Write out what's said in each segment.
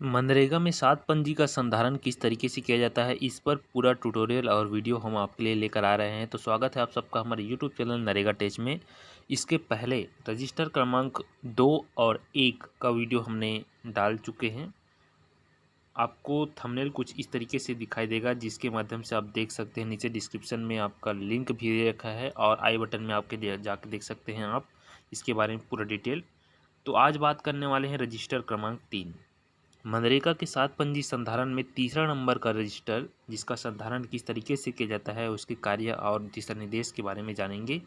मनरेगा में 7 पंजी का संधारण किस तरीके से किया जाता है, इस पर पूरा ट्यूटोरियल और वीडियो हम आपके लिए लेकर आ रहे हैं। तो स्वागत है आप सबका हमारे यूट्यूब चैनल नरेगा टेच में। इसके पहले रजिस्टर क्रमांक 2 और 1 का वीडियो हमने डाल चुके हैं। आपको थंबनेल कुछ इस तरीके से दिखाई देगा, जिसके माध्यम से आप देख सकते हैं। नीचे डिस्क्रिप्शन में आपका लिंक भी दे रखा है और आई बटन में आपके जाके देख सकते हैं आप इसके बारे में पूरा डिटेल। तो आज बात करने वाले हैं रजिस्टर क्रमांक 3। मनरेगा के 7 पंजी संधारण में तीसरा नंबर का रजिस्टर, जिसका संधारण किस तरीके से किया जाता है, उसके कार्य और दिशा निर्देश के बारे में जानेंगे।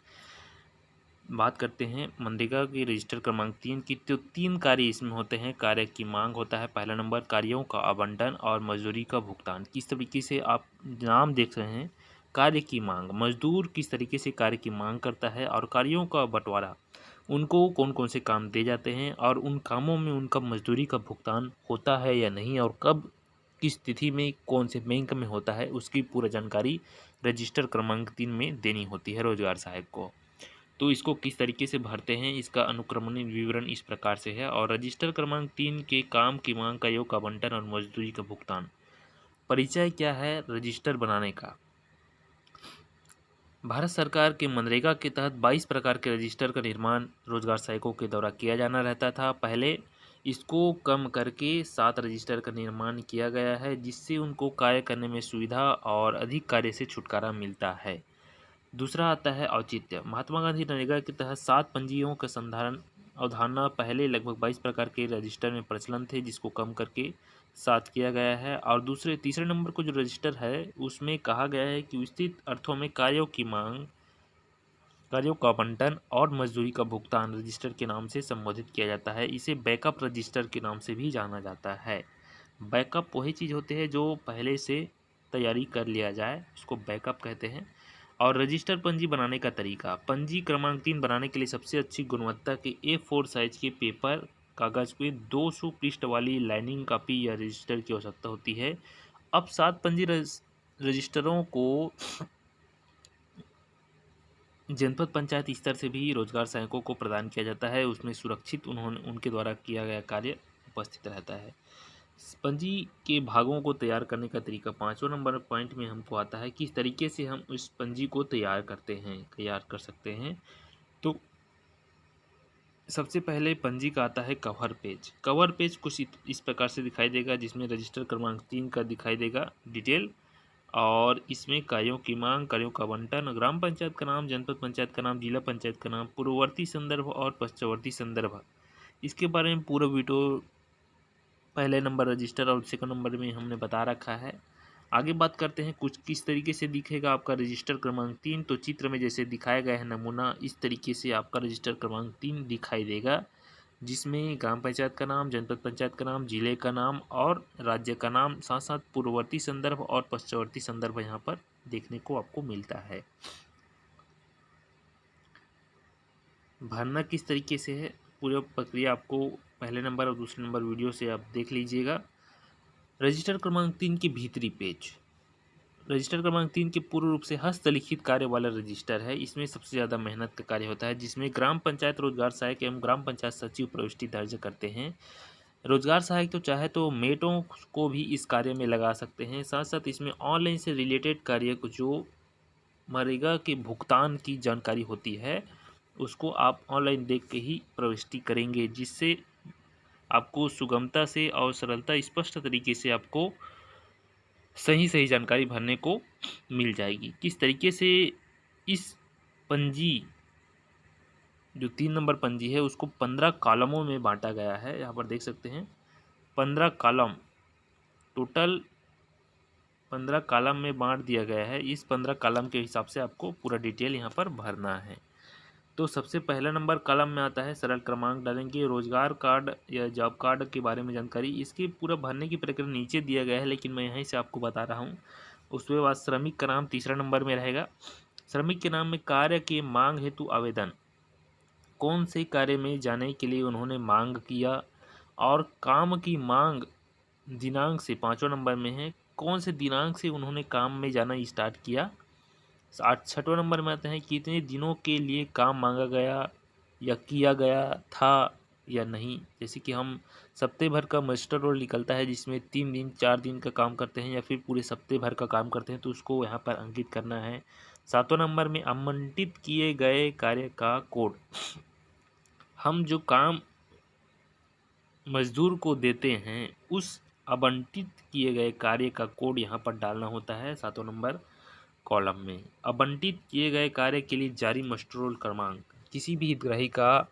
बात करते हैं मनरेगा के रजिस्टर क्रमांक 3 की। तो 3 कार्य इसमें होते हैं। कार्य की मांग होता है पहला नंबर, कार्यों का आवंटन और मजदूरी का भुगतान। किस तरीके से आप नाम देख रहे हैं, कार्य की मांग, मजदूर किस तरीके से कार्य की मांग करता है, और कार्यों का बंटवारा, उनको कौन कौन से काम दे जाते हैं और उन कामों में उनका मजदूरी का भुगतान होता है या नहीं, और कब किस तिथि में कौन से बैंक में होता है, उसकी पूरा जानकारी रजिस्टर क्रमांक 3 में देनी होती है रोजगार सहायक को। तो इसको किस तरीके से भरते हैं, इसका अनुक्रमणिक विवरण इस प्रकार से है। और रजिस्टर क्रमांक 3 के काम की मांग, कार्यों का आवंटन और मजदूरी का भुगतान। परिचय क्या है रजिस्टर बनाने का। भारत सरकार के मनरेगा के तहत 22 प्रकार के रजिस्टर का निर्माण रोजगार सहायकों के द्वारा किया जाना रहता था। पहले इसको कम करके 7 रजिस्टर का निर्माण किया गया है, जिससे उनको कार्य करने में सुविधा और अधिक कार्य से छुटकारा मिलता है। दूसरा आता है औचित्य। महात्मा गांधी नरेगा के तहत 7 पंजियों का संधारण अवधारणा पहले लगभग 22 प्रकार के रजिस्टर में प्रचलन थे, जिसको कम करके 7 किया गया है। और तीसरे नंबर को जो रजिस्टर है, उसमें कहा गया है कि विस्तृत अर्थों में कार्यों की मांग, कार्यों का आवंटन और मजदूरी का भुगतान रजिस्टर के नाम से संबोधित किया जाता है। इसे बैकअप रजिस्टर के नाम से भी जाना जाता है। बैकअप वही चीज़ होते हैं जो पहले से तैयारी कर लिया जाए, उसको बैकअप कहते हैं। और रजिस्टर पंजी बनाने का तरीका। पंजी क्रमांक 3 बनाने के लिए सबसे अच्छी गुणवत्ता के A4 साइज के पेपर कागज पे 200 पृष्ठ वाली लाइनिंग कापी या रजिस्टर की आवश्यकता होती है। अब 7 पंजी रजिस्टरों को जनपद पंचायत स्तर से भी रोजगार सहायकों को प्रदान किया जाता है। उसमें सुरक्षित उनके द्वारा किया गया कार्य उपस्थित रहता है। पंजी के भागों को तैयार करने का तरीका 5वां नंबर पॉइंट में हमको आता है। किस तरीके से हम उस पंजी को तैयार कर सकते हैं। तो सबसे पहले पंजी का आता है कवर पेज। कवर पेज कुछ इस प्रकार से दिखाई देगा, जिसमें रजिस्टर क्रमांक 3 का दिखाई देगा डिटेल, और इसमें कार्यों की मांग, कार्यों का आवंटन, ग्राम पंचायत का नाम, जनपद पंचायत का नाम, जिला पंचायत का नाम, पूर्ववर्ती संदर्भ और पश्चिमवर्ती संदर्भ, इसके बारे में पूरा वीडियो पहले नंबर रजिस्टर और सेकंड नंबर में हमने बता रखा है। आगे बात करते हैं कुछ किस तरीके से दिखेगा आपका रजिस्टर क्रमांक 3। तो चित्र में जैसे दिखाया गया है नमूना, इस तरीके से आपका रजिस्टर क्रमांक 3 दिखाई देगा, जिसमें ग्राम पंचायत का नाम, जनपद पंचायत का नाम, जिले का नाम और राज्य का नाम, साथ साथ पूर्ववर्ती संदर्भ और पश्चिमवर्ती संदर्भ यहाँ पर देखने को आपको मिलता है। भरना किस तरीके से है, पूरा प्रक्रिया आपको पहले नंबर और दूसरे नंबर वीडियो से आप देख लीजिएगा। रजिस्टर क्रमांक 3 के भीतरी पेज। रजिस्टर क्रमांक 3 के पूर्ण रूप से हस्तलिखित कार्य वाला रजिस्टर है। इसमें सबसे ज़्यादा मेहनत का कार्य होता है, जिसमें ग्राम पंचायत रोजगार सहायक एवं ग्राम पंचायत सचिव प्रविष्टि दर्ज करते हैं। रोजगार सहायक तो चाहे तो मेटों को भी इस कार्य में लगा सकते हैं। साथ साथ इसमें ऑनलाइन से रिलेटेड कार्य को, जो मनरेगा के भुगतान की जानकारी होती है, उसको आप ऑनलाइन देख के ही प्रविष्टि करेंगे, जिससे आपको सुगमता से और सरलता स्पष्ट तरीके से आपको सही जानकारी भरने को मिल जाएगी। किस तरीके से इस पंजी, जो 3 नंबर पंजी है, उसको 15 कॉलमों में बांटा गया है। यहाँ पर देख सकते हैं 15 कॉलम, टोटल 15 कॉलम में बांट दिया गया है। इस 15 कॉलम के हिसाब से आपको पूरा डिटेल यहाँ पर भरना है। तो सबसे पहला नंबर कॉलम में आता है सरल क्रमांक डालेंगे, रोजगार कार्ड या जॉब कार्ड के बारे में जानकारी। इसके पूरा भरने की प्रक्रिया नीचे दिया गया है, लेकिन मैं यहीं से आपको बता रहा हूँ। उसके बाद श्रमिक का नाम तीसरा नंबर में रहेगा। श्रमिक के नाम में कार्य की मांग हेतु आवेदन, कौन से कार्य में जाने के लिए उन्होंने मांग किया, और काम की मांग दिनांक से 5वां नंबर में है, कौन से दिनांक से उन्होंने काम में जाना स्टार्ट किया। 6वां नंबर में आते हैं कितने दिनों के लिए काम मांगा गया या किया गया था, या नहीं। जैसे कि हम सप्ते भर का मास्टर रोल निकलता है जिसमें 3 दिन 4 दिन का काम करते हैं या फिर पूरे सप्ते भर का काम करते हैं, तो उसको यहाँ पर अंकित करना है। 7वां नंबर में आवंटित किए गए कार्य का कोड। हम जो काम मजदूर को देते हैं उस आवंटित किए गए कार्य का कोड यहाँ पर डालना होता है 7वां नंबर कॉलम में। आवंटित किए गए कार्य के लिए जारी मास्टर रोल क्रमांक। किसी भी हितग्राही का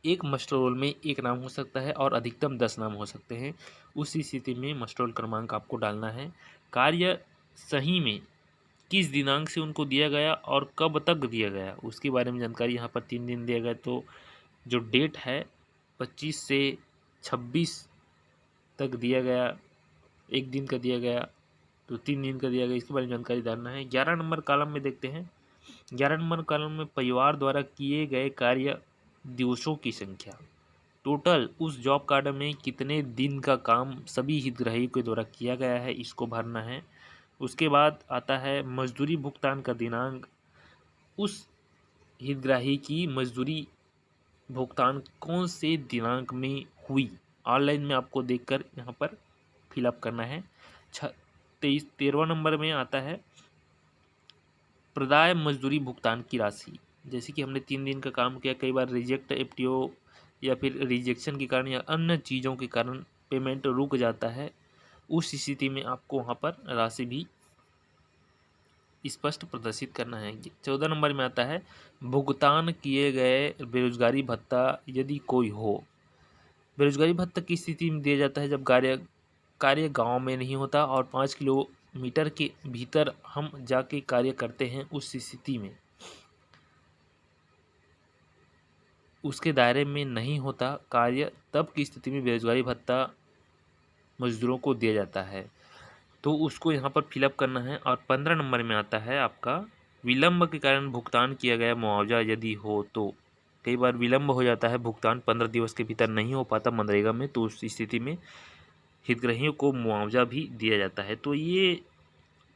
एक मास्टर रोल में एक नाम हो सकता है और अधिकतम 10 नाम हो सकते हैं। उस स्थिति में मास्टर रोल क्रमांक आपको डालना है। कार्य सही में किस दिनांक से उनको दिया गया और कब तक दिया गया उसके बारे में जानकारी यहाँ पर 3 दिन दिया गया, तो जो डेट है 25 से 26 तक दिया गया, एक दिन का दिया गया, तो 3 दिन का दिया गया, इसके बारे में जानकारी डालना है। 11 नंबर कॉलम में देखते हैं। 11 नंबर कॉलम में परिवार द्वारा किए गए कार्य दिवसों की संख्या। टोटल उस जॉब कार्ड में कितने दिन का काम सभी हितग्राहियों के द्वारा किया गया है, इसको भरना है। उसके बाद आता है मजदूरी भुगतान का दिनांक। उस हितग्राही की मजदूरी भुगतान कौन से दिनांक में हुई, ऑनलाइन में आपको देखकर यहाँ पर फिलअप करना है। 13वां नंबर में आता है प्रदाय मजदूरी भुगतान की राशि। जैसे कि हमने 3 दिन का काम किया, कई बार रिजेक्ट एफटीओ या फिर रिजेक्शन के कारण या अन्य चीज़ों के कारण पेमेंट रुक जाता है, उस स्थिति में आपको वहाँ पर राशि भी स्पष्ट प्रदर्शित करना है। 14 नंबर में आता है भुगतान किए गए बेरोजगारी भत्ता यदि कोई हो। बेरोजगारी भत्ता की स्थिति में दिया जाता है जब कार्य गांव में नहीं होता और 5 किलोमीटर के भीतर हम जाके कार्य करते हैं, उस स्थिति में उसके दायरे में नहीं होता कार्य, तब की स्थिति में बेरोजगारी भत्ता मजदूरों को दिया जाता है, तो उसको यहाँ पर फिलअप करना है। और 15 नंबर में आता है आपका विलंब के कारण भुगतान किया गया मुआवजा यदि हो तो। कई बार विलंब हो जाता है, भुगतान 15 दिवस के भीतर नहीं हो पाता मनरेगा में, तो उस स्थिति में हितग्राहियों को मुआवजा भी दिया जाता है। तो ये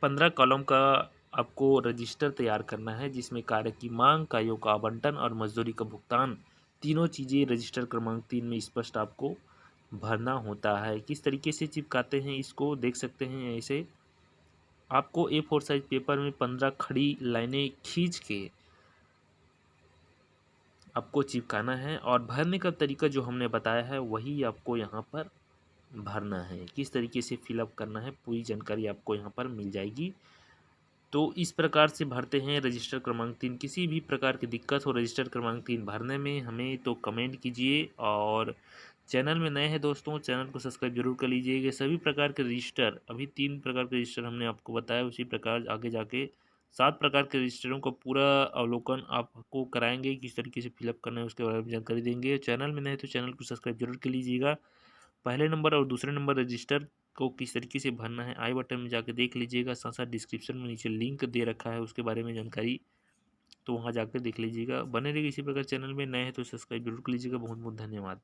15 कॉलम का आपको रजिस्टर तैयार करना है जिसमें कार्य की मांग, कार्यों का आवंटन और मजदूरी का भुगतान, तीनों चीज़ें रजिस्टर क्रमांक 3 में स्पष्ट आपको भरना होता है। किस तरीके से चिपकाते हैं इसको देख सकते हैं। ऐसे आपको A4 साइज पेपर में 15 खड़ी लाइनें खींच के आपको चिपकाना है और भरने का तरीका जो हमने बताया है वही आपको यहाँ पर भरना है। किस तरीके से फिलअप करना है पूरी जानकारी आपको यहाँ पर मिल जाएगी। तो इस प्रकार से भरते हैं रजिस्टर क्रमांक 3। किसी भी प्रकार की दिक्कत हो रजिस्टर क्रमांक 3 भरने में हमें तो कमेंट कीजिए, और चैनल में नए हैं दोस्तों चैनल को सब्सक्राइब जरूर कर लीजिएगा। सभी प्रकार के रजिस्टर, अभी 3 प्रकार के रजिस्टर हमने आपको बताया, उसी प्रकार आगे जाके 7 प्रकार के रजिस्टरों का पूरा अवलोकन आपको कराएंगे, किस तरीके से फिलअप करना है उसके बारे में जानकारी देंगे। चैनल में नए तो चैनल को सब्सक्राइब जरूर कर लीजिएगा। पहले नंबर और दूसरे नंबर रजिस्टर को किस तरीके से भरना है आई बटन में जाकर देख लीजिएगा, साथ साथ डिस्क्रिप्शन में नीचे लिंक दे रखा है उसके बारे में जानकारी, तो वहाँ जाकर देख लीजिएगा। बने रहिए इसी प्रकार चैनल में, नए हैं तो सब्सक्राइब जरूर कर लीजिएगा। बहुत बहुत धन्यवाद।